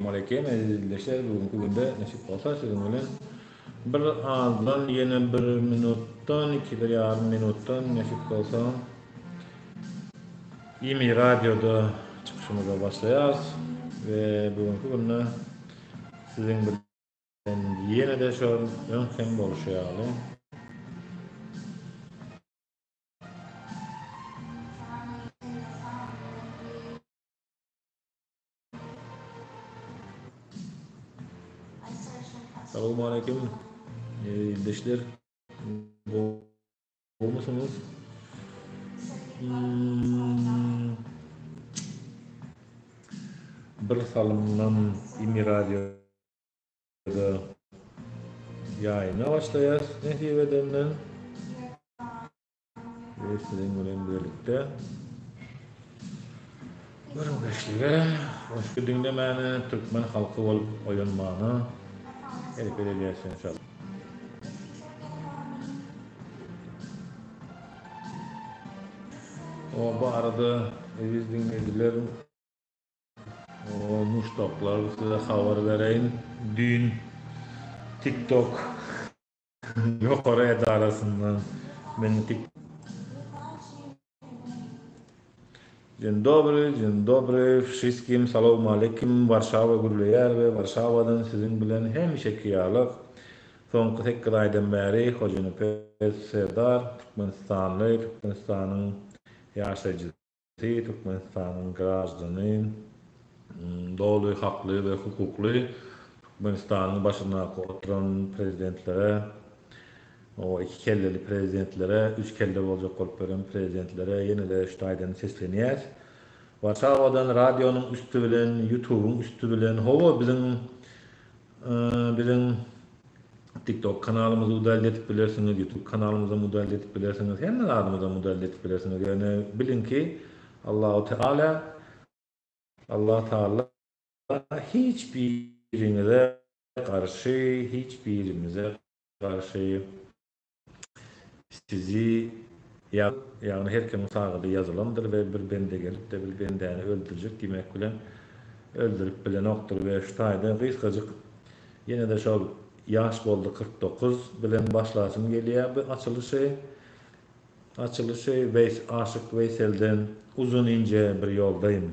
Assalamualaikum izleyiciler. Bugünkü günde nasip olsa sizin bilen bir azdan yine 1 minuttan 2,5 minuttan nasip olsa İmi Radyo'da çıkışımıza başlayacağız ve bugünkü günde sizin bilen yine de şu hem buluşalım. Assalamualaikum izleyiciler. Olmuşsunuz. Bir salımdan İmi Radyo'da yayına başlayacağız. Nesip edenden ve sizin bilen birlikte görüşürüz. Hoş dinlemeni Türkmen halkı olup oyanmağına help edeceğiz inşallah. Bu arada biz dinleyiciler muştoklar size haber vereyim. Dün TikTok yukarı edarasından Dzień dobry wszystkim, Assalamu alaikum. Warszawa gürleyer ve Warşawadan sizin bilen hemişe kıyalık. Soňky 8 aýdan bäri Hojany Pes Serdar, Türkmenistanly, Türkmenistanyň ýaşaýjysy, Türkmenistanyň garajdany, doly, hakly we hukukly, Türkmenistanyň başyna oturan prezidentlere, o iki kelleli prezidentlere, üç kelle boljak bolup beren prezidentlere ýene de şu aýdan seslenýär. Warşawadan radionun üstü bilen, YouTube'un üstü bilen, howa bilen TikTok kanalymyzy müdahale edip bilersiňiz, YouTube kanalymyza müdahale edip bilersiňiz, hemme adamyza müdahale edip bilersiňiz. Yani bilin ki Allah Teala hiçbirimize karşı sizi yani herkesin sağlığı yazılandır ve bir bende gelip de bir bendeni öldürecek demek bilen öldürüp bilen oktur ve şu taýda gysgaçyk yine de şol yaş boldy 49 bilen başlasym gelýär bu açılışı Aşık Veysel'den uzun ince bir yoldayım.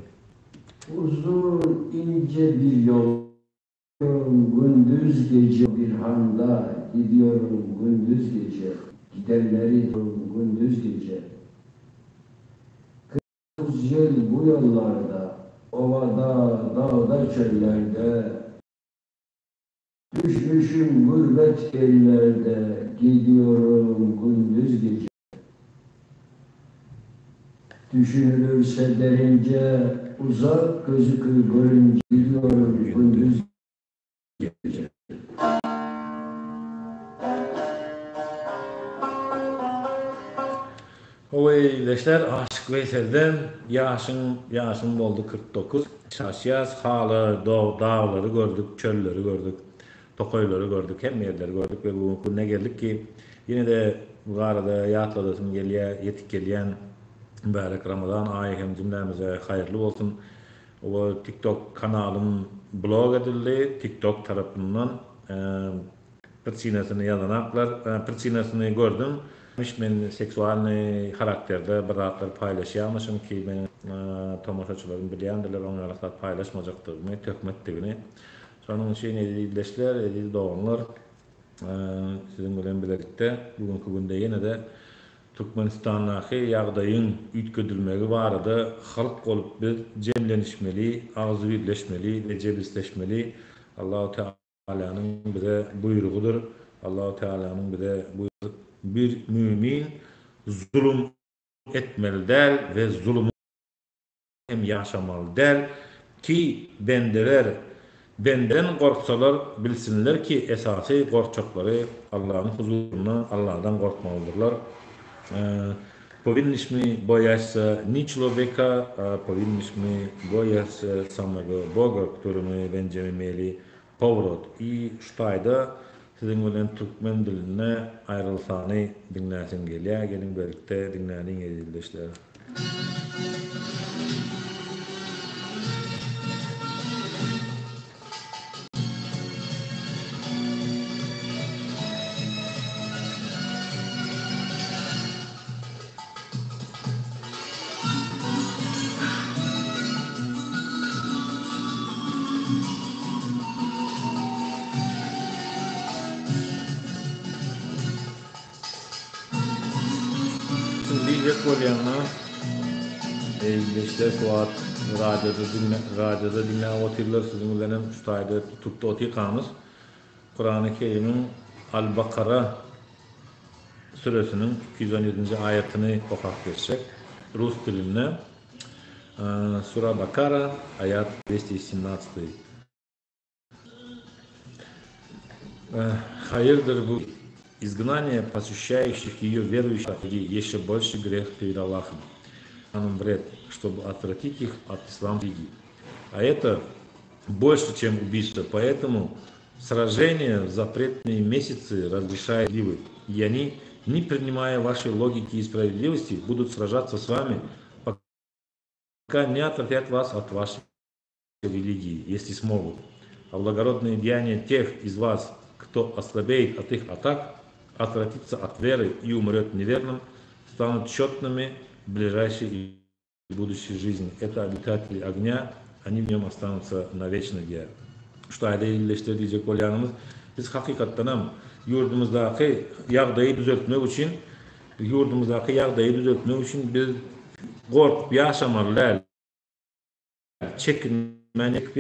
Uzun ince bir yol, gündüz gece bir handa gidiyorum gündüz gece, gidenleri gündüz gece. Kırmızı yel bu yollarda, ovada, dağda, çöllerde, düşmüşüm gurbet ellerde, gidiyorum gündüz gece. Düşünülürse derince, uzak gözükür görünce, gidiyorum gündüz gece. Oýleşler Aşyk Veysel'den ýaşym boldy 49. Şaşýas haly dağlary gördük, çölleri gördük, tokoýlary gördük, hem ýerleri gördük we bu güne geldik ki ýene de bu arada ýatladasym gelýär, ýetip gelýän mübarek Ramazan aýy hem cümlemize haýyrly bolsun. O TikTok kanalım blog edildi. TikTok tarapyndan prçinasyny ýazanaklar, prçinasyny gördüm. Men seksualny karakterde bir ratlar paýlaşýarmyşym ki men tomoşaçylarym bilýändiler, oňarlar paýlaşmajakdygyny, tökmetdigini. Şonuň üçin edildiler, doganlar sizin bilen birlikde bugünkü günde ýene de Türkmenistandaky ýagdaýyň üýtgedilmegi barada halk bolup biz jemlenişmeli, agzy birleşmeli we jebisleşmeli. Allahu Teala'nın bize buyruğudur. Allahu Teala'nın bize bir mümin zulüm etmelidir ve zulümü hem yaşamalıdır ki benden korksalar bilsinler ki esası korkçakları Allah'ın huzuruna Allah'dan korkmalıdırlar. Powinniśmy boyać się nie człowieka, a powinniśmy boyać się samego Boga, któremu będziemy mieli powrót. I ştaýda sizin bilen türkmen diline aýrylsany dinläsim gelýär. Gelin birlikde dinläniň edildiler. Diyecek bolýanlar, işte Suat radyoda dinlän otirler sizin bilen Ustaýdy tutupda otykamyz. Kur'an-ı Kerim'in Al-Bakara suresinin 217. ayetini okuyup geçecek. Rus diline. Сура Бакара, аят 217. Hayırdır bu изгнание посвящающих ее верующих еще больше грех перед Аллахом. Он вред, чтобы отвратить их от ислама. А это больше, чем убийство. Поэтому сражения в запретные месяцы разрешают ливы. И они, не принимая вашей логики и справедливости, будут сражаться с вами, пока не отвратят вас от вашей религии, если смогут. А благородные деяния тех из вас, кто ослабеет от их атак, отвратится от веры и умрет неверным, станут четными в ближайшей и будущей жизни. Это обитатели огня, они в нем останутся навечно diye. Şu ayda iyileştirecek olyanımız, biz hakikaten yurdumuzdaki yağdayı düzeltmek için, biz korkup yaşamalılar, çekinmenik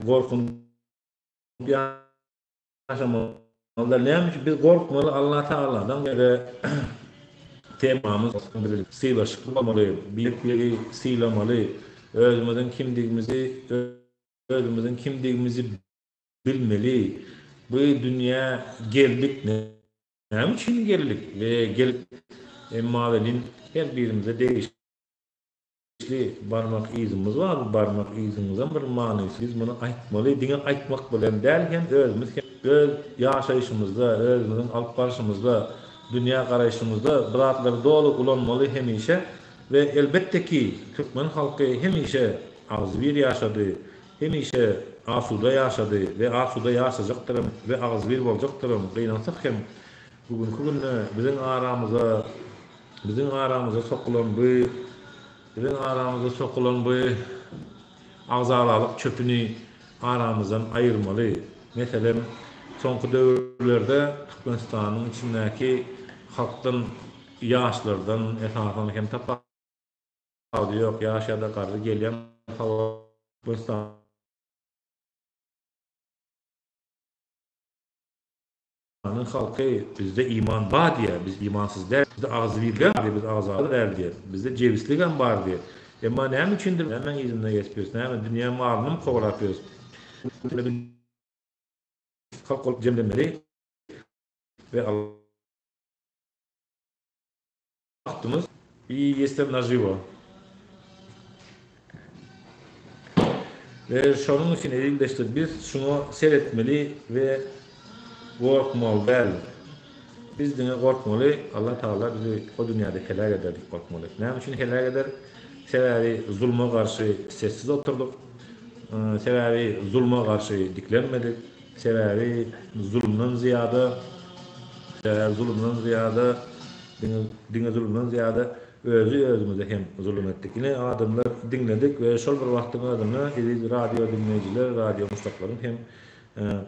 korkup yaşamalılar. Neymiş? Biz korkmalı Allah Teala'dan ve temamız sıylaşıklı olmalı, birlikleri sıyılamalı, özümüzün kimliğimizi bilmeli. Bu dünya geldik ne için geldik ve gelip emmalinin her birimize değişli barmak izimiz var. Bu barmak izimizin bir manisi. Biz bunu aytmalı, dine aytmak bilen derken özümüz yaşayışımızda, özümüzün alıp barışımızda, dünya karayışımızda bırakları dolu ulanmalı hemişe ve elbette ki Türkmen halkı hemişe ağzıbir yaşadı, hemişe asuda yaşadı ve asuda yaşayacaktır ve ağzıbir olacaktır. Kıynansak hem bugünkü günde bizim aramıza sokulan bu ağzalalık çöpünü aramızdan ayırmalı. Mesela sonki dövrlerde Türkmenistan'ın içindeki halktan, yaşlardan esasen hem tapmadı yok, yaşada karşı gelen Türkmenistan'ın halkı bizde iman var diye, biz imansız der, bizde ağzıbirler diye, biz ağzalı der diye, bizde cevisligen var diye. Ama ne içindir? Hemen izinle geçiyoruz, hemen dünya malını mı kovalatıyoruz? Halk olup cemlemeli ve Allah'ımız iyi jestem na żywo. Ve şunun için edilmiştir. Biz şunu seyretmeli ve korkmalı değil. Biz dine korkmalı. Allah Teala bizi o dünyada helak ederdik korkmalı. Ne için helak eder? Sebebi zulma karşı sessiz oturduk. Sebebi zulma karşı diklenmedik. Sebebi zulmdan ziyade özümüze hem zulüm ettik. Yine adamlar dinledik ve şol bir vaktin adamına radyo dinleyiciler, radyo mustaqların hem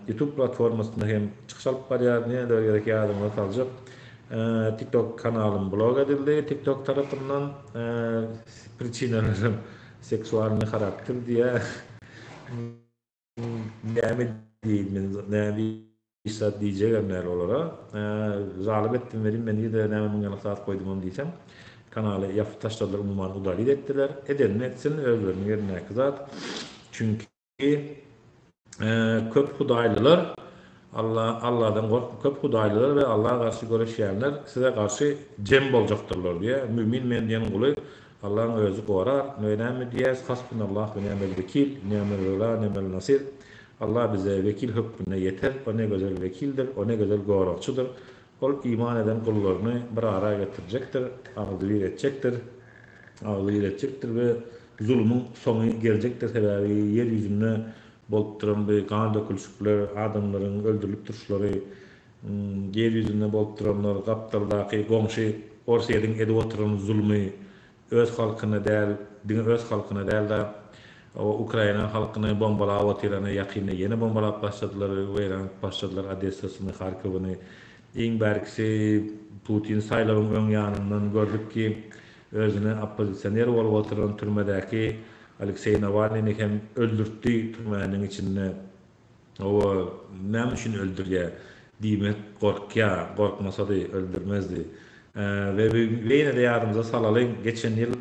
YouTube platformasında hem çıkış alıp bariyar ne de gerek adamlar kalacak. TikTok kanalım blog edildi. TikTok tarafından prичинelerim seksual karakter diye ne İsa diyecekler olarak zalim ettim verin beni de hemen yana saat koydum onu diyeceğim. Kanalı yapıp taşladılar umuman udalid ettiler. Edenin etsin özlerinin yerine kızat. Çünkü köp hudaylılar Allah'dan korkup köp hudaylılar ve Allah'a karşı görüşenler size karşı cem olacaktırlar diye. Mümin mendiyenin kulu Allah'ın özü korar. Önemli diyez. Hasbunallah ve ni'mel vekil, ni'mel vela, ni'mel nasir. Allah bize vekil hükmüne yeter. O ne güzel vekildir, o ne güzel koruqçudur. O iman eden kullarını bir araya getirecektir, ağzı iletecektir ve zulmün sonu gelecektir. Sebebi yeryüzünde bolup duran bir kan dökülüşükler, adamların öldürülüp duruşları, yeryüzünde bolup duranlar, kaptardaki komşu orsaydın edip oturan zulmü öz halkına değil de o Ukrayna halkını bombalap otiranı yakını yeni bombalap başladılar Odessa'sını, Kharkov'unu. En berkisi Putin saylavın ön yanından gördük ki özüne oppozisioner bolup oturan türmedäki Alexey Navalny'ni hem öldürtdi türmenin içinde. O näme üçin öldürýär? Diýmek gorkmasa da öldürmezdi. Ve beýne de ýadymyza salaly, geçen ýyl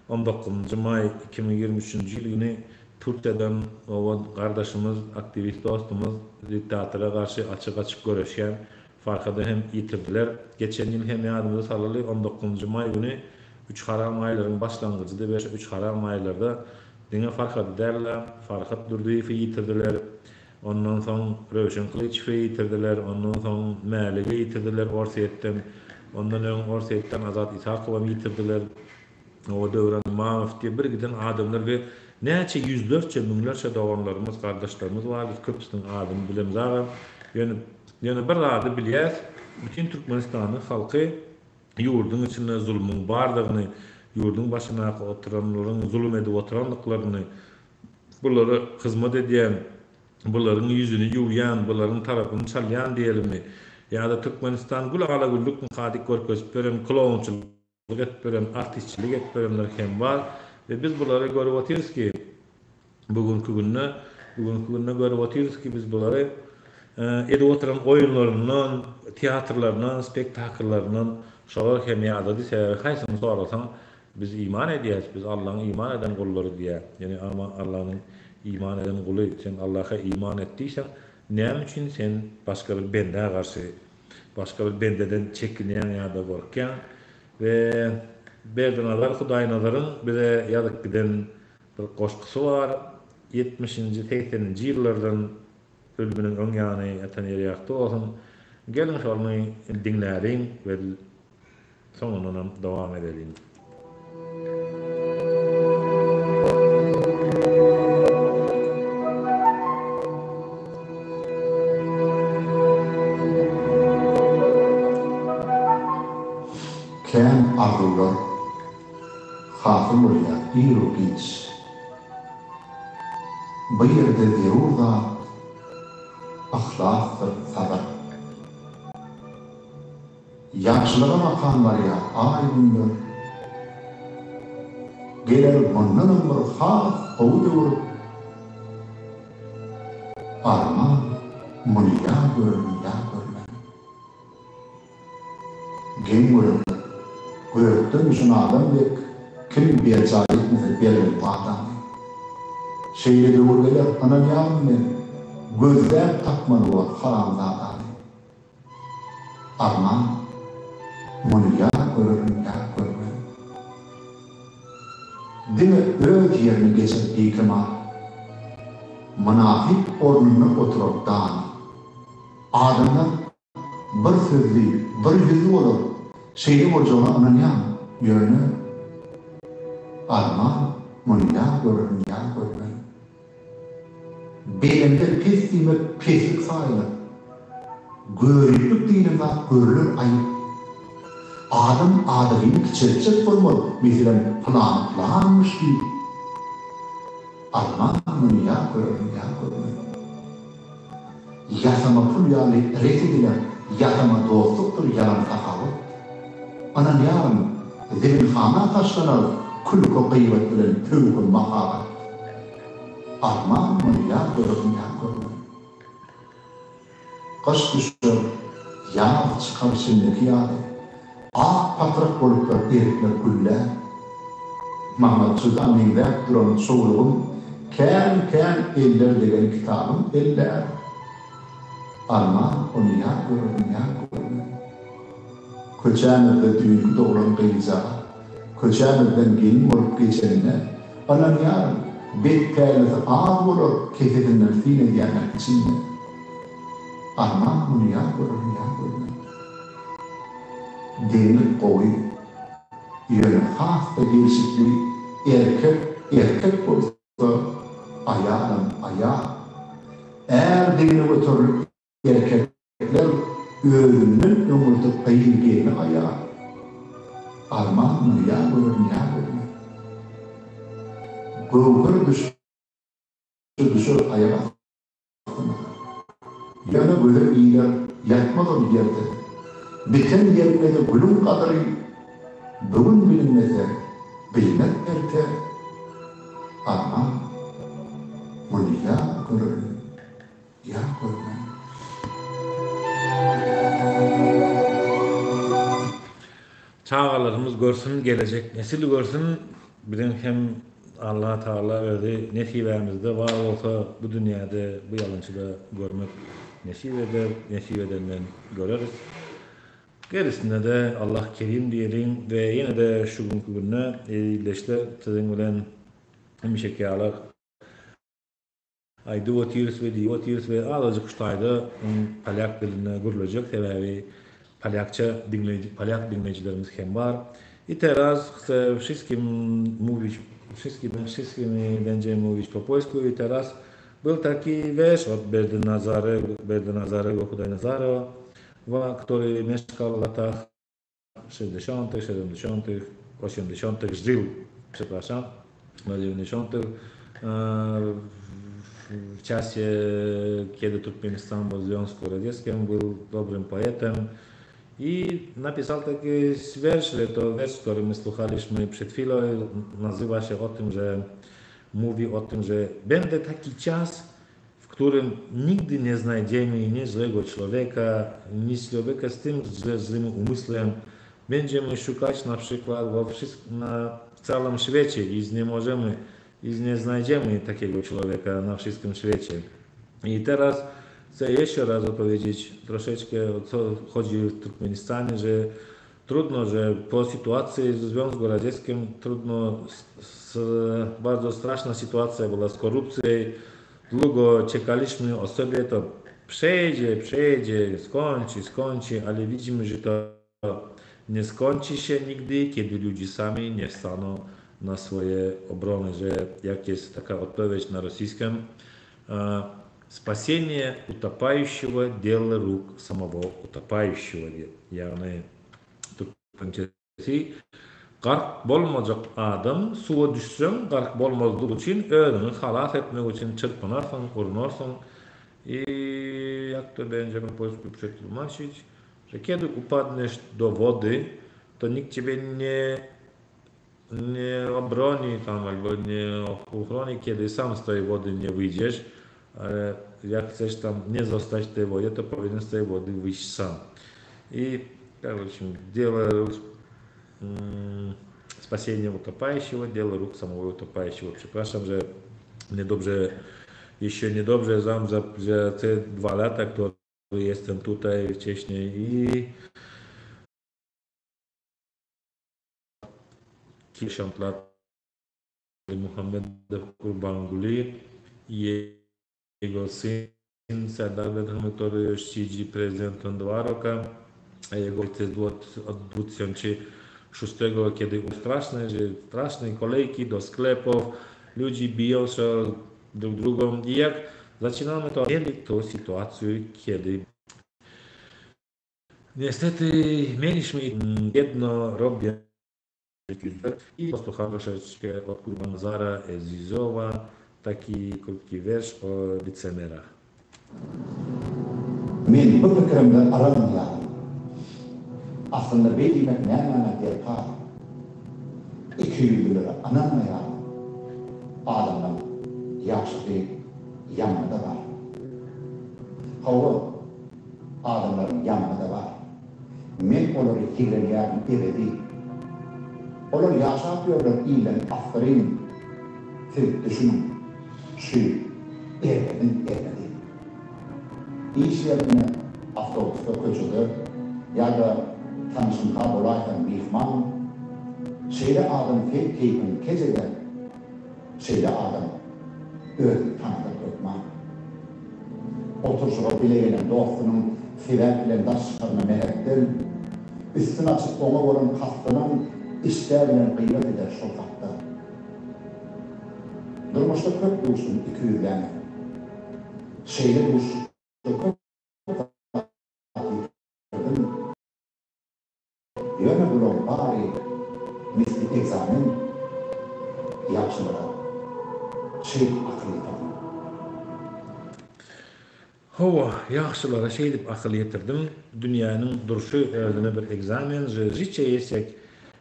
19 may 2023-nji ýyl güni Türkiýeden o gardaşymyz, aktivist dostumuz diktatora garşy açyk göreşýän Farhady hem ýitirdiler. Geçen ýyl hem ýadymyza salaly 19 may güni 3 haram aýlaryň başlangyjyda 3 haram aýlarda diňe Farhady derler, Farhad Durduýewi ýitirdiler. Ondan soň Röşen Kılıçwy ýitirdiler, ondan soň Mälige ýitirdiler Orsiýetden. Ondan öň Orsiýetden Azat Isakowy ýitirdiler. O döwran Mamuf diýip bir giden adamlar we näçe yüzlerçe miňlerçe dawanlarymyz, gardaşlarymyz bar, köpüsiniň adyny bilemiz aga. Ýöne bir zady bilýäs, bütün Türkmenistanyň halky ýurdun içinde zulmüň bardygyny, ýurdun başyna oturanlaryň zulm edip oturanlyklaryny, bulary hyzmat edýän, bularyň ýüzüni ýuwýan, bularyň tarabyny çalýan diýelimi, ýa-da Türkmenistan gulagala gullukny hadyk görkezip beren klonçylyk etip beren, artistçilik etip berenler hem bar we biz bulary görüp otyrys ki bugünkü günne görüp otyrys ki biz bulary edip oturan oýunlaryndan, teatrlaryndan, spektakllaryndan şolar hem ýa-da diýse haýsyny sorasaň biz iman edýäs, biz Allahyň iman eden gullary diýär. Ýani ama Allahyň iman eden guly, sen Allah'a iman etdiysen, näme üçin sen başga bir bende garşy, başga bir bendeden çekinýän ýa-da gorkýan we berden azar Hudaý nazaryň bize ýazyk giden bir goşgusy bar. 70-nji 80-nji ýyllardan ölümüniň öň ýany atan ýerýakda bolsun. Gelin şolmy dinläriň we soňundan dowam edelim. Ken arzular, hafım olya, iru giç. Bu yerde zerur da, ahlaktır, sabır. Yaşlığa makan var ya, ay gündür. Gelir bundan ömür, haf, oğudur. Arman, bunu ya görme. Gen görme. Gördüm şun adam bek, kim bir zahitini belir adam. Şeyleri vurgeler, anam yavrum men, gözler takmadı var haramda adam. Arman, bunu ya görürüm, ya görürüm. Dime öz yerini geçip ikima, münafik ornuna oturup dağını. Adamlar bir sözlü, bir yüzü olur. Şeyde borcuna ananyan yönü arman münya görürüm ya görürüm. Belimde pes demek peslik sayılır. Görüllük değilim var, görülür ayıp. Adam adamını küçültecek olmalı. Mesela planmış gibi. Arman münya görürüm ya görürüm. Yasama pul yâlı reddediler. Yasama dostluktur yalan takavut. Anan yarın zemin fana taşlanar, kulku kıyvet bilen tüvkün makabat. Arman mı ya görürüm ya görürüm. Kaç düşür, yağ çıkar şimdiki yağdı. Ah patrak boluklar, erikler güller. Mahmud Sudan'ın verk duran soğuluğum, ken eller degen kitabım eller. Arman onu ya görürüm ya görürüm. Köçämerde düýünde olan gıyza, köçämerden gelin bolup geçenine, anan ýar bet kälisi ağ bolup kesedinden sine diýenler içinde. Arman bunu ýar görürüm. Demir gowy, ýöne hasta gelişikli, erkek bolsa, ayağa. Eğer demir oturup erkekler öğünün ömürde kayılgeni ayağı. Arman mı ya görürüm. Gölgür düşür ayağa. Yani böyle iyiler yatmadan bir yerde. Biten yerine de gülüm kadarı bugün bilinmese kıymet erte, ama bunu ya görür, ya görmez. Çağalarımız görsün, gelecek nesil görsün. Bizim hem Allah Teala öyle nesibemizde var olsa bu dünyada bu yalançıda görmek nesip eder, nesip edenden görürüz. Gerisinde de Allah kerim diyelim ve yine de şu günkü gününe iyileşler sizin bilen hemşekiyalar ayda otiyoruz ve azıcık şutayda palyak diline görülecek sebebi palyak dinleyicilerimiz hem var. I teraz chcę wszystkim będzie mówić po polsku i teraz był taki wiersz od Berdynazarego Hudajnazarewa, który mieszkał w latach 60., 70., 80., żył, przepraszam, na 90. W czasie, kiedy Turkmenistan był w Związku Radzieckim, był dobrym poetem i napisał taki wiersz, to wiersz, który my słuchaliśmy przed chwilą, nazywa się mówi o tym, że będzie taki czas, w którym nigdy nie znajdziemy nie złego człowieka, nie człowieka z tym złym umysłem. Będziemy szukać na przykład w całym świecie i nie znajdziemy takiego człowieka na wszystkim świecie. I teraz chcę jeszcze raz opowiedzieć troszeczkę o co chodzi w Turkmenistanie, że trudno, że po sytuacji w Związku Radzieckim bardzo straszna sytuacja była z korupcją. Długo czekaliśmy o sobie, to przejdzie, skończy, ale widzimy, że to nie skończy się nigdy, kiedy ludzie sami nie staną na swoje obrony, że jak jest taka odpowiedź na rosyjskim, spasienie утопающего – дело рук самого утопающего. Yani Türkçesi, gark bolmajak adam suya düşsün, gark bolmazlık için özünü halas etmek için çırpınarsan, urunarsan. I jak to będzie po polsku przetłumaczyć, że kiedy upadniesz do wody, to nikt ciebie nie obroni tam albo nie ochroni, kiedy sam z tej wody nie wyjdziesz, ale jak chcesz tam nie zostać w tej wodzie, to powinien z tej wody wyjść sam. I дело спасения утопающего, дело рук самого утопающего. Przepraszam, że jeszcze niedobrze znam za te 2 lata, które jestem tutaj wcześniej i kilkadziesiąt lat Muhammed Kurbanguli i jego syn Serdar Bedham, który już siedzi prezydentem 2 roki, a jego ojciec od 2006, kiedy straszne kolejki do sklepów, ludzi biją się drug drugą i jak zaczynamy to mieli tą sytuację, kiedy niestety mieliśmy jedno robię i posłuchamy troszeczkę od Kurbanazara Ezizowa taki krótki wiersz o licemerach. Men bu fikrimden aranmayalım. Aslında beylimek ne mana derkar. 200 lira ananmayalım. Adamdan yaxşı yanında var. Hava adamların yanında var. Men onları higrenleyen ebedi. Onlar yaşatıyorlar iyilen aferin. Düşün, şu ebedin ebedi. İş yerine avtobusta koşudu ya da tanışın kabulayken mihman. Şeyde adam keyfin kezede, şeyde adam öldü tanıdık ötman. Oturuşuğa bile gelen dostunun sebep bilen daşlarına mehektir. Üstün açıp ona olan kastının işlerle kıymet eder şokatta. Durmuşta köp dursun 200 tane. Şeyde dursun köp yöne bulun bari misli egzamin yapsınlar. Akıl yetirdim. Hova, yaxşılara dip akıl yetirdim. Dünyanın duruşu özüne bir egzamin. Życie jest jak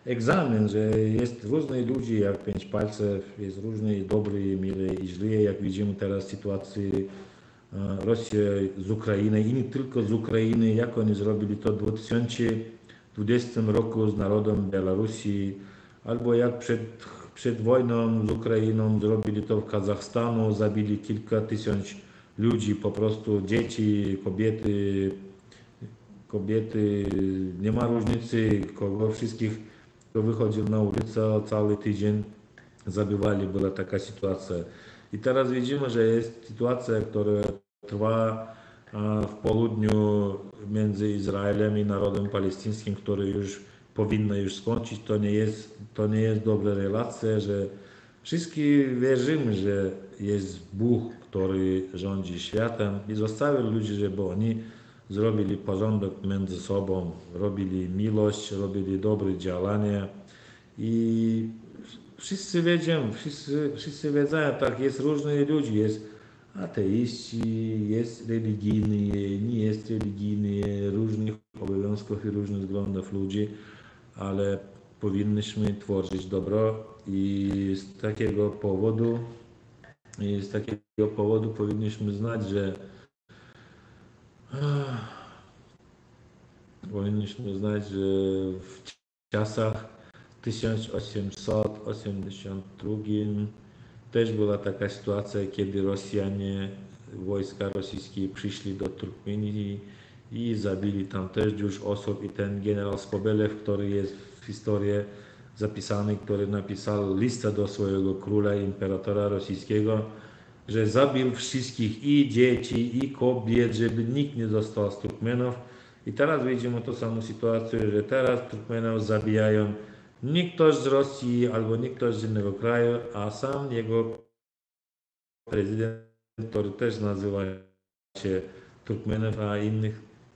egzamin, że jest różnych ludzi jak pięć palców, jest różne dobre, mile i źle, jak widzimy teraz w sytuacji Rosji z Ukrainy i nie tylko z Ukrainy, jak oni zrobili to w 2020 roku z narodem Białorusi, albo jak przed wojną z Ukrainą zrobili to w Kazachstanu, zabili kilka tysięcy ludzi, po prostu dzieci, kobiety, nie ma różnicy, kogo wszystkich, kto wychodził na ulicę cały tydzień, zabywali, była taka sytuacja. I teraz widzimy, że jest sytuacja, która trwa w południu między Izraelem i narodem palestyńskim, który już powinno już skończyć. To nie jest dobra relacja, że wszyscy wierzymy, że jest Bóg, który rządzi światem i zostawił ludzi, żeby oni zrobili porządek między sobą, robili miłość, robili dobre działania i wszyscy wiedzą, wszyscy wiedzą, tak jest różnych ludzi, jest ateiści, jest religijny, nie jest religijny, różnych obowiązków i różnych względów ludzi, ale powinniśmy tworzyć dobro i z takiego powodu powinniśmy znać, że w czasach 1882 też była taka sytuacja, kiedy Rosjanie, wojska rosyjskie przyszli do Turkmenii i zabili tam też już osób i ten generał Skobelew, który jest w historii zapisany, który napisał listę do swojego króla, imperatora rosyjskiego, że zabił wszystkich i dzieci, i kobiet, żeby nikt nie został z Turkmenów. I teraz widzimy tą samą sytuację, że teraz Turkmenów zabijają nie ktoś z Rosji albo nie ktoś z innego kraju, a sam jego prezydent, który też nazywa się Turkmenów,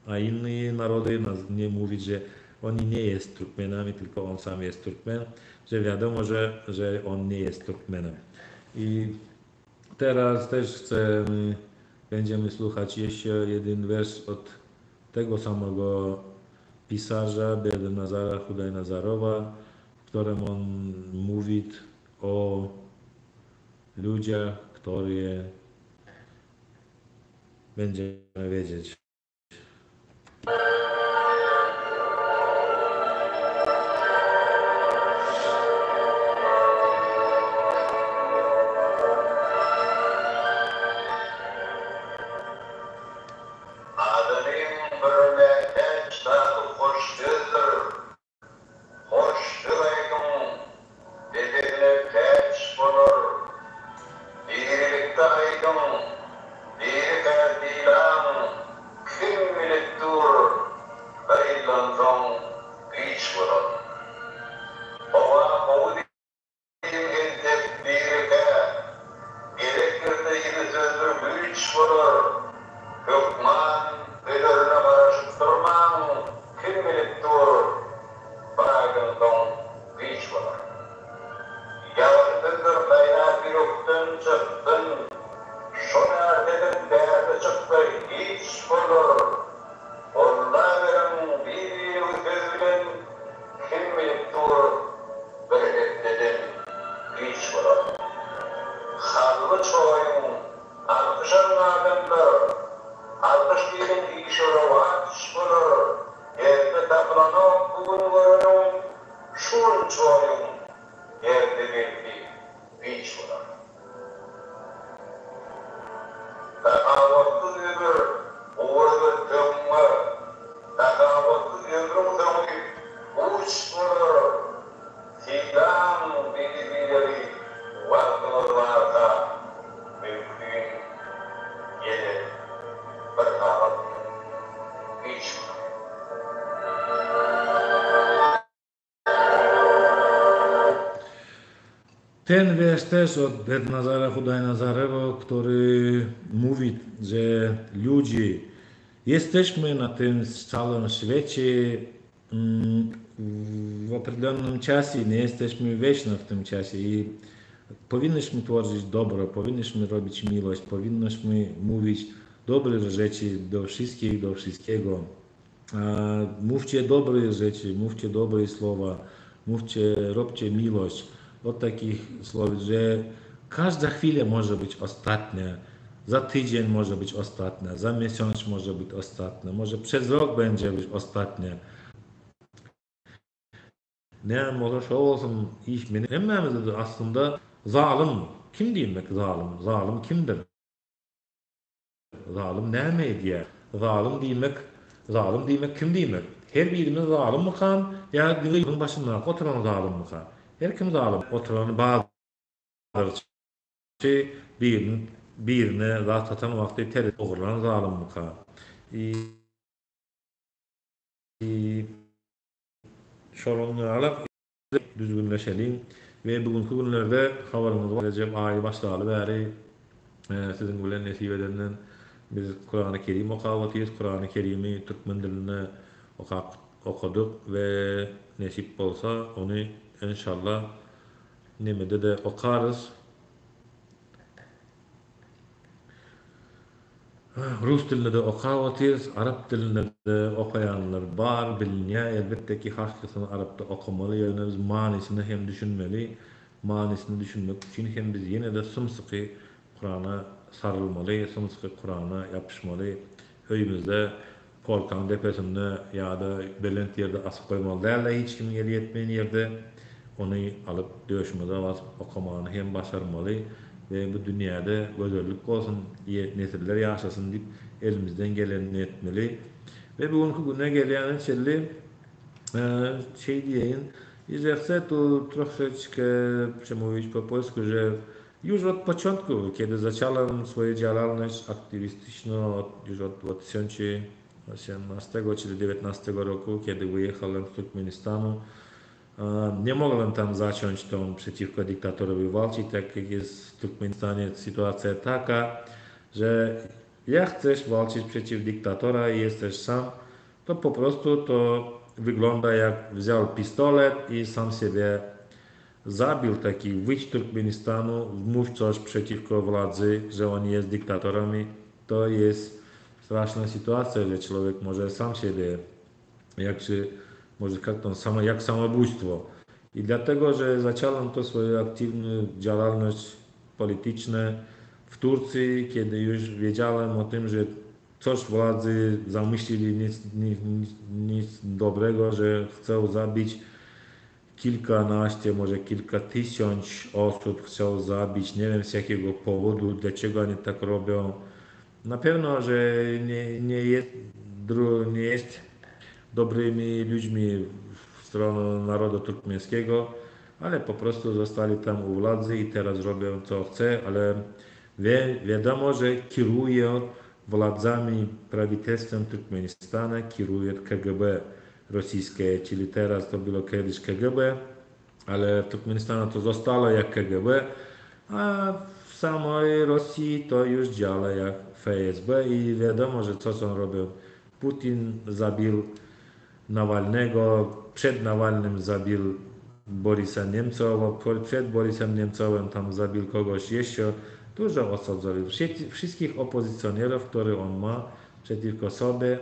a inne narody nie mówić, że oni nie jest Turkmenami, tylko on sam jest Turkmen, że wiadomo, że on nie jest Turkmenem. I teraz też będziemy słuchać jeszcze jeden wers od tego samego pisarza, Bednazara Hudajnazarowa, w którym on mówi o ludziach, które będziemy wiedzieć. Ten wiersz też od Bednazara Hudajnazarowa, który mówi, że ludzie jesteśmy na tym całym świecie w określonym czasie, nie jesteśmy wieczni w tym czasie i powinniśmy tworzyć dobro, powinniśmy robić miłość, powinniśmy mówić dobre rzeczy do wszystkich, do wszystkiego. Mówcie dobre rzeczy, mówcie dobre słowa, mówcie, róbcie miłość. Od takich słów, że każda chwila może być ostatnia. Za tydzień może być ostatnia, za miesiąc może być ostatnia, może przez rok będzie być ostatnia. Ne olursa olsun iş meni hemmemiz de aslında zalim. Kim demek zalim? Zalim kimdir? Zalim näme diye? Zalim demek kim demek? Her birimiz zalim mi kan? Ya gıybın başında oturan zalim mi kan? Her kim zalim? Oturan bazı şey birine zat atan vakti ter oğurlan zalim mi kan? Şolunu alıp düzgünleşelim ve bugünkü günlerde haberimiz var. Recep ayı başlayalı beri sizin bilen nesip edenden biz Kur'an-ı Kerim okuyatıyız. Kur'an-ı Kerim'i Türkmen diline okuduk ve nesip olsa onu inşallah nemede de okarız. Rus dilinde de okuyatıyız, Arap dilinde de okuyanlar var, biliniyor. Elbette ki hakikatini Arap'ta okumalı, yani biz manisini hem düşünmeli, manisini düşünmek için hem biz yine de sımsıkı Kur'an'a sarılmalı, sımsıkı Kur'an'a yapışmalı. Öyümüzde polkan depesinde ya da belent yerde asıp koymalı derler, hiç kimin yeri yetmeyen yerde onu alıp dövüşmede basıp okumanı hem başarmalı. Ve bu dünyada güzellik olsun, nesiller yaşasın deyip elimizden geleni etmeli. Ve bugünkü güne gelen içerli şey diyeyim, I że chcę tu troszeczkę przemówić po polsku, że już od początku, kiedy zacząłem swoją działalność aktywistyczną, już od 2018 czy 2019 roku, kiedy wyjechałem z Turkmenistanu, nie mogłem tam zacząć tą przeciwko dyktatorowi walczyć, tak jak jest w Turkmenistanie sytuacja taka, że jak chcesz walczyć przeciw dyktatora i jesteś sam, to po prostu to wygląda jak wziął pistolet i sam siebie zabił, taki wyjdź Turkmenistanu, mów coś przeciwko władzy, że on jest dyktatorami, to jest straszna sytuacja, że człowiek może sam siebie, jak samobójstwo. I dlatego, że zacząłem to swoją aktywną działalność polityczną w Turcji, kiedy już wiedziałem o tym, że coś władzy zamyślili nic dobrego, że chcą zabić kilkanaście, może kilka tysiąc osób, chcą zabić, nie wiem z jakiego powodu, dlaczego oni tak robią. Na pewno, że nie jest dobrymi ludźmi w stronę narodu turkmeńskiego, ale po prostu zostali tam u władzy i teraz robią co chce, ale wiadomo, że kierują władzami, prawitelstwem Turkmenistanu kieruje KGB rosyjskie, czyli teraz to było kiedyś KGB, ale w Turkmenistanie to zostało jak KGB, a w samej Rosji to już działa jak FSB i wiadomo, że co są robią. Putin zabił Nawalnego, przed Nawalnym zabił Borisa Niemcowa, przed Borisem Niemcowem tam zabił kogoś jeszcze, dużo osób zabił. Wszystkich opozycjonerów, które on ma przeciwko sobie,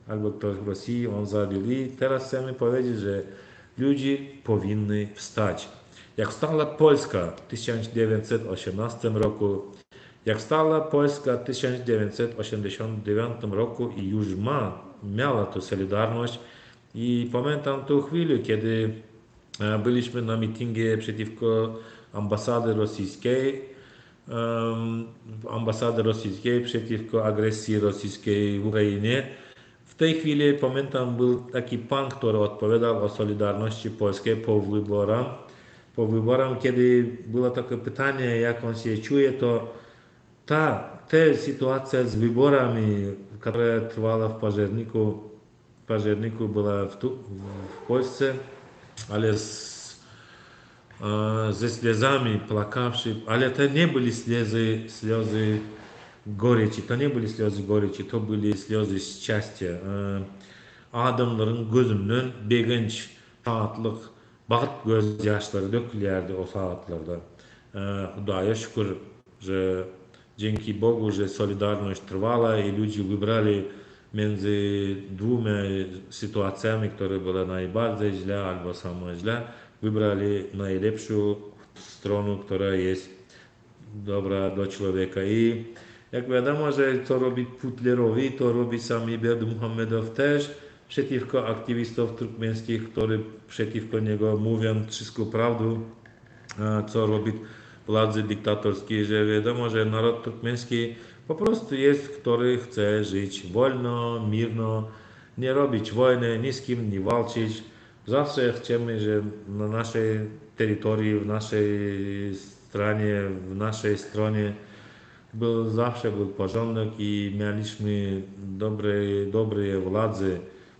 albo ktoś w Rosji, on zabił. I teraz chcemy powiedzieć, że ludzie powinni wstać. Jak wstała Polska w 1918 roku, jak wstała Polska w 1989 roku i już miała tę solidarność. I pamiętam tę chwilę, kiedy byliśmy na mitingie przeciwko ambasady rosyjskiej przeciwko agresji rosyjskiej w Ukrainie. W tej chwili pamiętam, był taki pan, który odpowiadał o solidarności polskiej po wyborach, kiedy było takie pytanie, jak on się czuje, to ta sytuacja z wyborami, która trwała w październiku była w Polsce, ale ze slezami płakawszy, ale to nie były слезы горечи, to były слезы szczęścia. Adamların gözünden beginç saatlik bağıt göz yaşları dökülerdi o saatlarda. Худая şükür, że dzięki Bogu, że solidarność trwała i ludzie wybrali między dwoma sytuacjami, które były najbardziej źle albo samo źle, wybrali najlepszą stronę, która jest dobra do człowieka. I jak wiadomo, że to robi Putlerowi, to robi sam Ibrahim Muhammedow też przeciwko aktywistów turkmeńskich, którzy przeciwko niego mówią wszystko prawdę, co robi władze dyktatorskie, że wiadomo, że naród turkmeński po prostu jest, który chce żyć wolno, mirno, nie robić wojny, ni z kim nie walczyć. Zawsze chcemy, że na naszej terytorii, w naszej stronie zawsze był porządek i mieliśmy dobre władze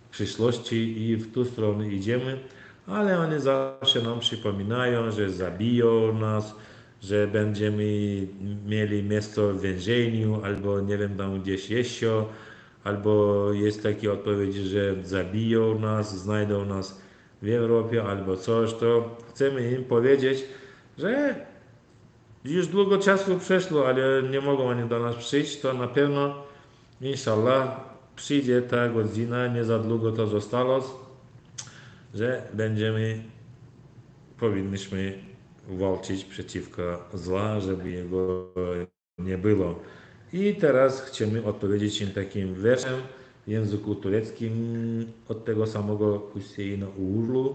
w przyszłości i w tą stronę idziemy, ale oni zawsze nam przypominają, że zabiją nas, że będziemy mieli miejsce w więzieniu albo nie wiem tam gdzieś jeszcze, albo jest takie odpowiedzi, że zabiją nas, znajdą nas w Europie albo coś, to chcemy im powiedzieć, że już długo czasu przeszło, ale nie mogą oni do nas przyjść, to na pewno, inshallah, przyjdzie ta godzina, nie za długo to zostało, że powinniśmy walczyć przeciwko zła, żeby jego nie było. I teraz chcemy odpowiedzieć im takim wierszem w języku tureckim od tego samego Hüseyina Uğurlu.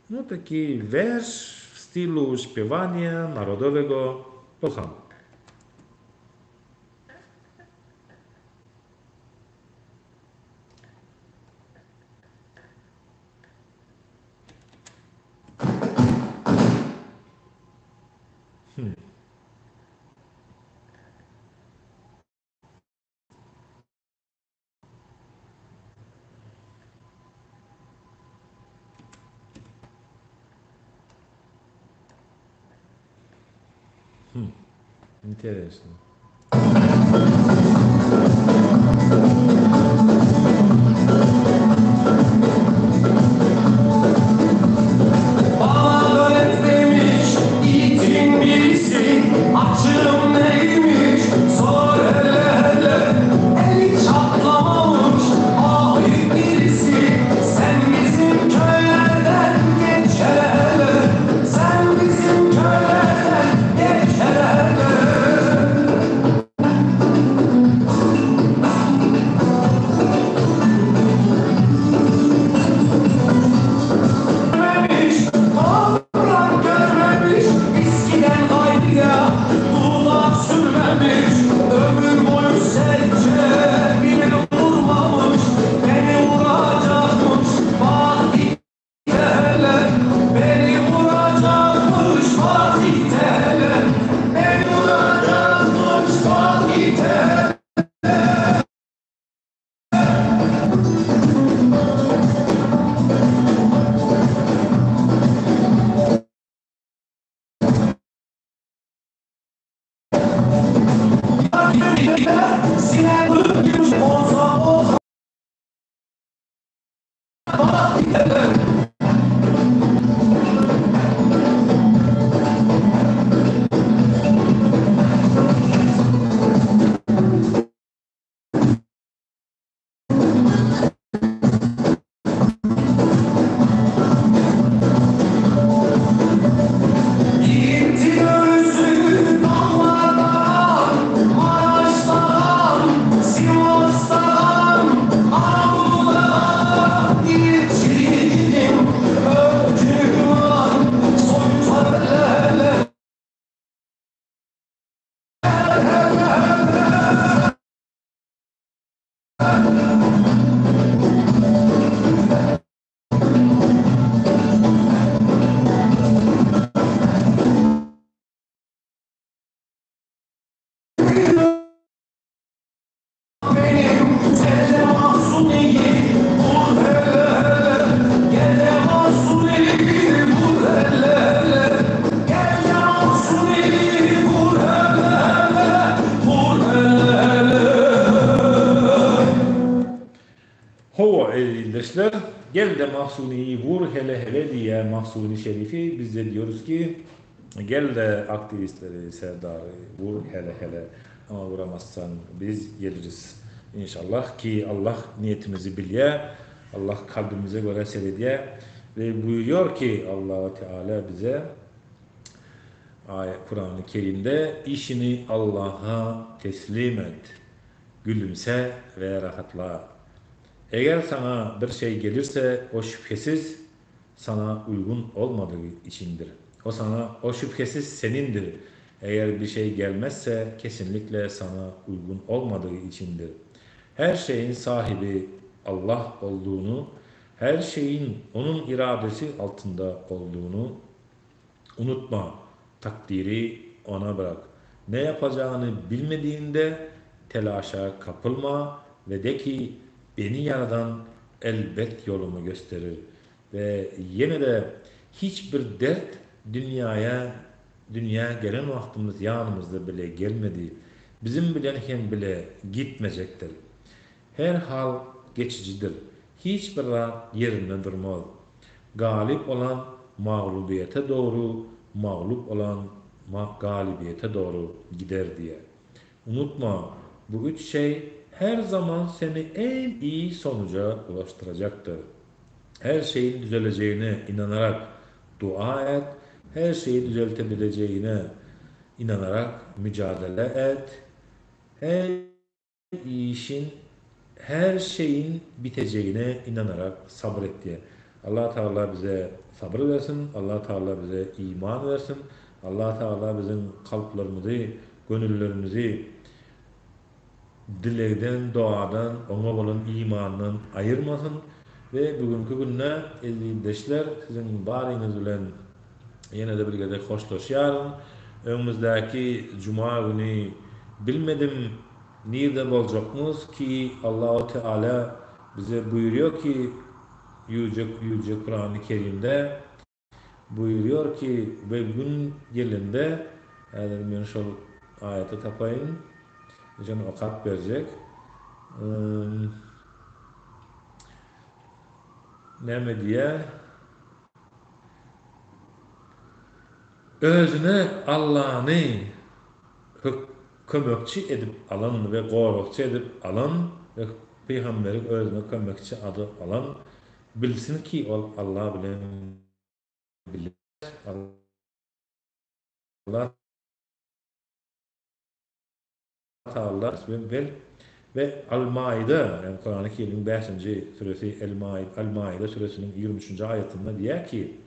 No taki wiersz w stylu śpiewania narodowego. Posłucham. Интересно. Bana öğretmemiş yiğitin birisi, açığım neymiş sor hele hele. Eli çatlamamış ahit birisi, sen bizim köylerden geç hele. Sen bizim köylerden geç hele. Toprak görmemiş, viskiden gayrıya buğular sürmemiş, ömür boyu serçe bile durmamış, beni vuracakmış Fatih Tehle, beni vuracakmış Fatih Tehle, beni vuracakmış Fatih Tehle. Sine bıkmış olsa olsa Fatih Tehle. Yiğitin ölüsü dağlardan, Maraş'tan, Sivas'tan, Anadolu'dan yetiştim, öptüm lan, soytarlarla. Benim sende mahzun değil, vur hele hele. Gel mahzun değil, vur hele hele. Gel mahzun değil, vur hele hele. Vur hele hele. Ho elindeşler, gel de Mahsuni'yi vur hele hele diye Mahsuni Şerif'i biz de diyoruz ki gel de aktivistleri, Serdar'ı vur hele hele ama vuramazsan biz geliriz inşallah ki Allah niyetimizi biliyor, Allah kalbimize göre seyrediyor. Ve buyuruyor ki Allah-u Teala bize Kur'an-ı Kerim'de işini Allah'a teslim et, gülümse ve rahatla. Eğer sana bir şey gelirse o şüphesiz sana uygun olmadığı içindir. O şüphesiz senindir. Eğer bir şey gelmezse kesinlikle sana uygun olmadığı içindir. Her şeyin sahibi Allah olduğunu, her şeyin onun iradesi altında olduğunu unutma. Takdiri ona bırak. Ne yapacağını bilmediğinde telaşa kapılma ve de ki beni yaradan elbet yolumu gösterir. Ve yine de hiçbir dert dünya gelen vaktimiz yanımızda bile gelmedi. Bizim bilenken bile gitmeyecektir. Her hal geçicidir. Hiçbir yerinde durmaz. Galip olan mağlubiyete doğru, mağlup olan galibiyete doğru gider diye. Unutma, bu üç şey her zaman seni en iyi sonuca ulaştıracaktır. Her şeyin düzeleceğine inanarak dua et, her şeyi düzeltebileceğine inanarak mücadele et. Her şeyin biteceğine inanarak sabret diye. Allah Teala bize sabır versin, Allah Teala bize iman versin, Allah Teala bizim kalplerimizi, gönüllerimizi dilekten, duadan, ona olan imandan ayırmasın ve bugünkü günne izleyiciler sizin bariniz bilen yine de birlikte hoşlaşalım. Önümüzdeki cuma günü bilmedim nerede olacağımız ki Allah-u Teala bize buyuruyor ki Yüce Kur'an-ı Kerim'de buyuruyor ki ve gün gelinde ben şu ayeti tapayım canım okat verecek ne diye özüne Allah'ını kömekçi edip alan ve korukçu edip alan ve Peygamber'in özüne kömekçi adı alan bilsin ki Allah bilen bilir. Allah Teala ve Al-Maide yani Kur'an-ı Kerim'in 5. suresi El-Maide suresinin 23. ayetinde diyor ki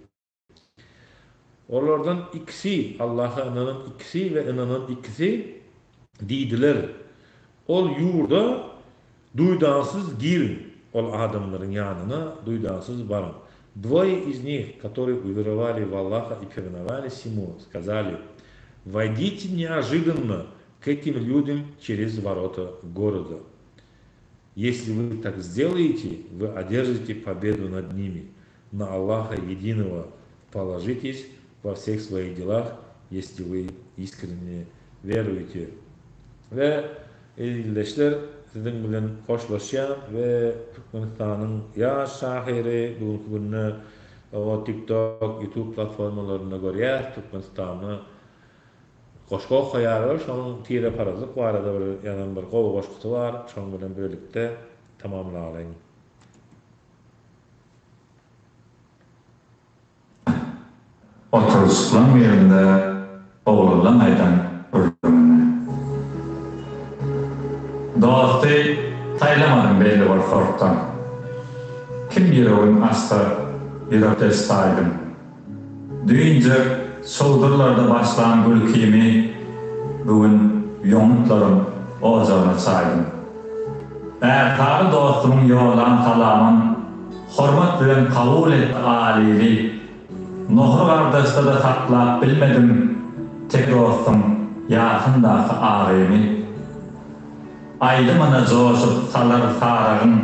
oralardan ikisi Allah'a inanan ikisi ve inanan ikisi dediler. Ol yurda duydansız girin. Ol adamların yanına duyдаnsız varın. Двое из них, которые уверовали в Аллаха и повиновались Ему, сказали: «Войдите неожиданно к этим людям через ворота города. Если вы так сделаете, вы одержите победу над ними. На Аллаха единого положитесь во всех своих делах, если вы искренне веруете». Ve izleyiciler sizin bilen hoşlaşan ve Türkmenistan'ın yaş şahiri bugünkü günü o TikTok, YouTube platformalarına göre Türkmenistan'ı koşko koyarlar. Şonun tire parazlık var da bir yanan bir kova koşkusu var. Şonun bilen birlikte tamamlayalım. Oturuşlan yerinde oğlulan aydan öldürümüne. Doğaktı taylamadım belli var korktan. Kim yüreğim asla yürekte istaydım. Düyünce soldurlarda başlayan gülkimi bugün yonutlarım ocağına saydım. Eğer tarı dostumun yoğulan kalamın hormat bilen kabul et alili. Nohru kardeşte de taklap bilmedim tek dostum yakındaki ağrıyımı. Aydımına coşup salar sarağın,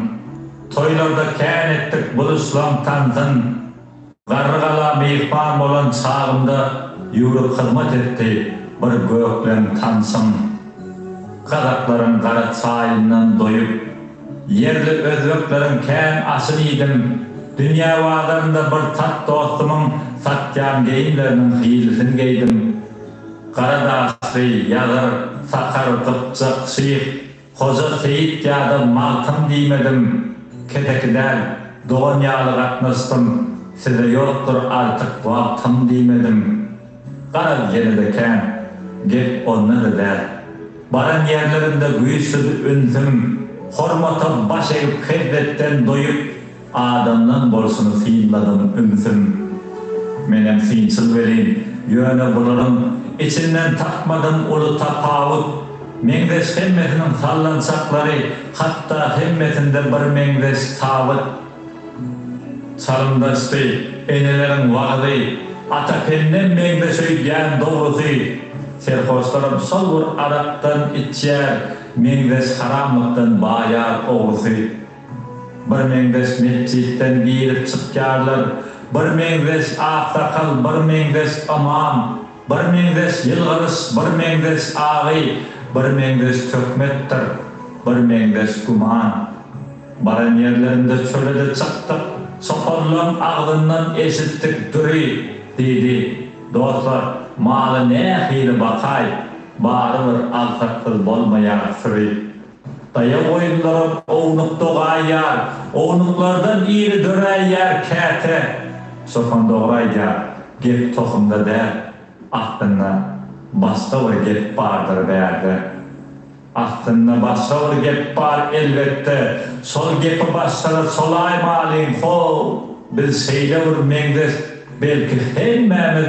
toylarda kän ettik buluşlan tanzın, gargala mihman olan çağımda yürüp hizmet etti bir göklen tansın. Kazakların kara çayından doyup, yerli özbeklerin kän asılıydım, dünya vadarında bir tat dostumun satyan geyimlerinin hilisini giydim. Karadağsı, yazar, sakar, kıpçık, şiir, Hoca Seyit ya da maltım deymedim, ketekler, doğan yağlı katmıştım, size yoktur artık vaktim diyemedim. Qarab yenideken, gep onna da baran yerlerinde güýçli ünsüm, hormata baş egip hizmetten doyup, adamdan bolsunu fiilladım ünsüm. Menem fiilçil verin, yöne bularım, içinden takmadım ulu tapavut. Meňdeş hemmetinin sallansakları, hatta hemmetinde bir meňdeş tavut. Salındaştı, enelerin vaxtı, atapenden meňdeş öýdýän dogruzy. Serhoşlarım sol bir araktan içer, meňdeş haramlıktan baýar ogruzy. Bir meňdeş mescitten girip çykýarlar, bir meňdeş aftakal, bir meňdeş aman, bir meňdeş ýylgyrys, bir meňdeş agy, bir meňdeş tökmetdir, bir meňdeş guman. Baran yerlerinde çölede çykdyk, sokollan agdyndan eşitdik düri, dedi. Dostlar, maly nähili bakay, barybir alsakdyl bolmaýar süri. Daya oyunlarım oğnuk doğayar, oğnuklardan iri döreyyar kete. Sofan doğrayya, gep tohumda der, ahtınna başka bir gep bardır berdi. Ahtınna başka bir gep bar elbette, sol gepi başları solay malin hol. Biz seyle bir meňdeş, belki hemmemiz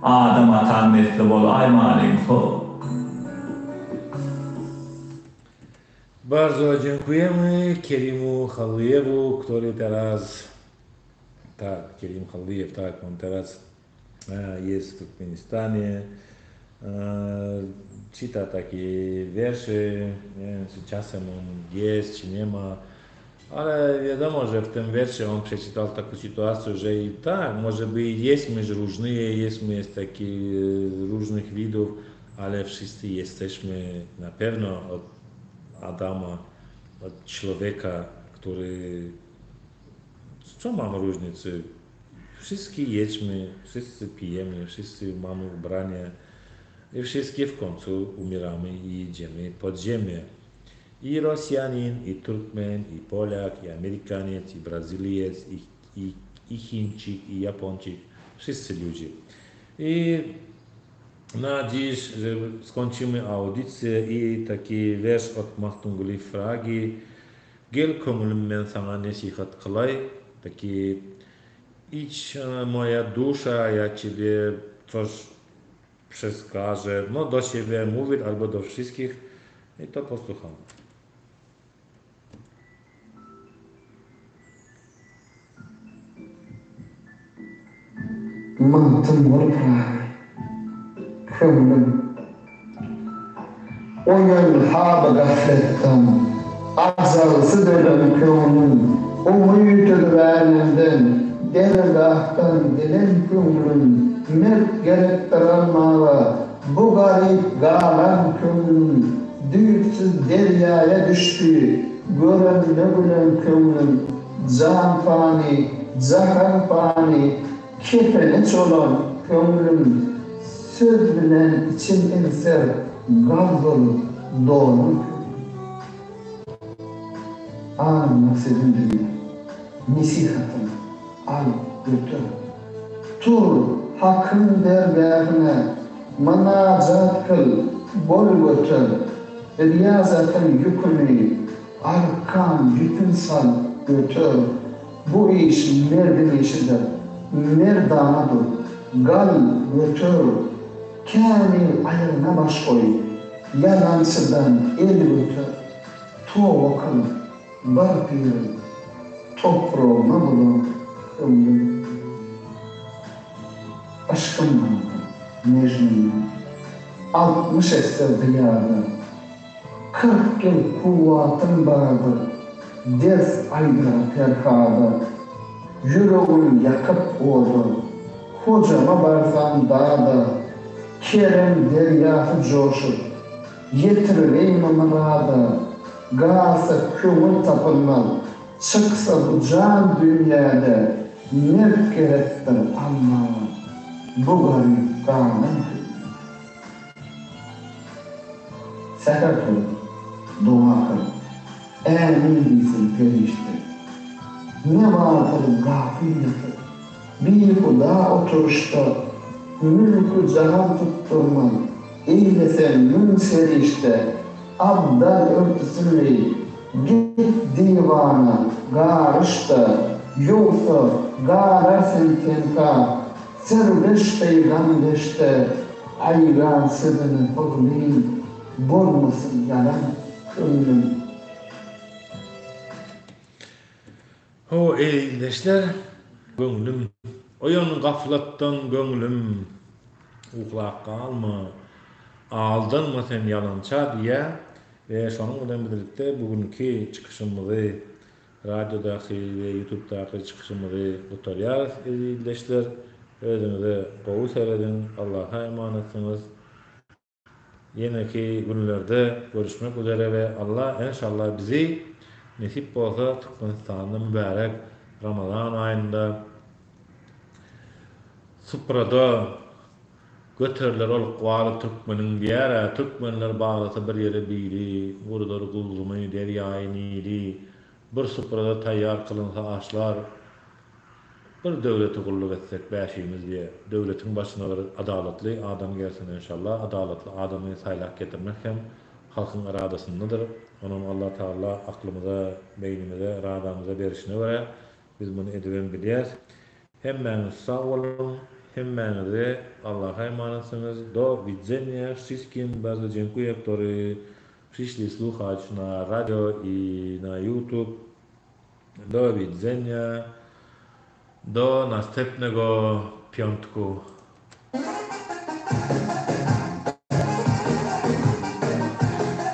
adam atan mesli bolay malin hol. Bardzo dziękujemy Kerimu Hallijewu, który teraz, tak, Kerim Hallijew, tak, on teraz jest w Turkmenistanie, czyta takie wiersze, nie wiem, czy czasem on jest, czy nie ma, ale wiadomo, że w tym wierszu on przeczytał taką sytuację, że i tak, może być, jesteśmy różni, jesteśmy z takich różnych widów, ale wszyscy jesteśmy na pewno od Adama, od człowieka, który... Co mamy różnicy? Wszyscy jedzmy, wszyscy pijemy, wszyscy mamy ubranie i wszyscy w końcu umieramy i idziemy pod ziemię. I Rosjanin, i Turkmen, i Polak, i Amerykaniec, i Brazylijec, i Chińczyk, i Japończyk, wszyscy ludzie. I na dziś, że skończymy audycję i taki wiersz od Mahtunguli Fragi. Gel kömülümmen sana nasihat kılay. Taki idź moja dusza, ja ciebie coś przekażę, no do siebie mówić albo do wszystkich i to posłuchamy. Mantım orta kömlüm oyun haba gafletten azalsı dönem kömlüm umuyutur vermenden dergahtan dilen kömlüm mert gerektiranmağa bu garip galan kömlüm düğütsüz deryaya düştü gören ne gülen kömlüm can fani zahan fani kefeniç olan kömlüm söz bilen için enser gaz dolu doğunun anlaksızın dünya nasihatın al götür tur hakkın dergâhine manacat kıl bol götür riyazatın yükünü arkan yükün sal götür bu iş merdin işidir merdanadır gal götür kamil ayağına baş koy yalansıdan el götür tovakıl bakıyor toprağına bulan ömrüm aşkım vardı necmine 60 eser diyarda 40 yıl kuvvatım vardı ders aydıra terhada yüreğim yakıp oldu kocama barzan dağda kerem deryahı coşur yetireyim mırada gâsa kömür tapınmaz çıksa bu can dünyada nef gerektir ama bu garip kanun seher kıl dua kıl emin bilsin periştir ne vardır gafiliyeti. Bir kula oturuşta, mülkü cahan tutturman, eylesen mün serişte, abdal örtüsünü, git divana, garışta, yoksa garasın tenka, sırgış peygambeşte, ayran sırrını fıglayın, bolmasın yalan könlüm. O eýleşler, göňlüm, oýan gaflatdan göňlüm, uhlak galma, aldanma sen yalança diýe we şonuň bilen birlikde bugünkü çykyşymyzy radiodaky we YouTube'daky çykyşymyzy gutarýar eýleşler. Özüňize gowy seredin, Allaha emanetsyňyz. Ýene-ki günlerde görüşmek üzere we Allah inşallah bizi nesip bolsa Türkmenistanyň mübarek Ramazan aýynda Suprada göteriler olup galy türkmeniň diýär, türkmenler baglasa bir ýere biri, gurulary gulgumy, derýaý Nili, bir suprada taýýar kılınsa aşlar, bir döwleti gulluk etsek bäşimiz diýe, döwletiň başyna bir adalatly adam gelsin inşallah, adalatly adamy saýlap getirmek hem halkyň iradasyndadyr. Onuň Allah Taala aklymyza, beýnimize, iradamyza berişine görä biz bunu ediben bilýäs. Hemmäňiz sag bolun, hemmäňize Allaha emanetsyňyz. Do widzenia wszystkim, bardzo dziękuję, którzy przyszli słuchać na radio i na YouTube. Do widzenia, do następnego piątku.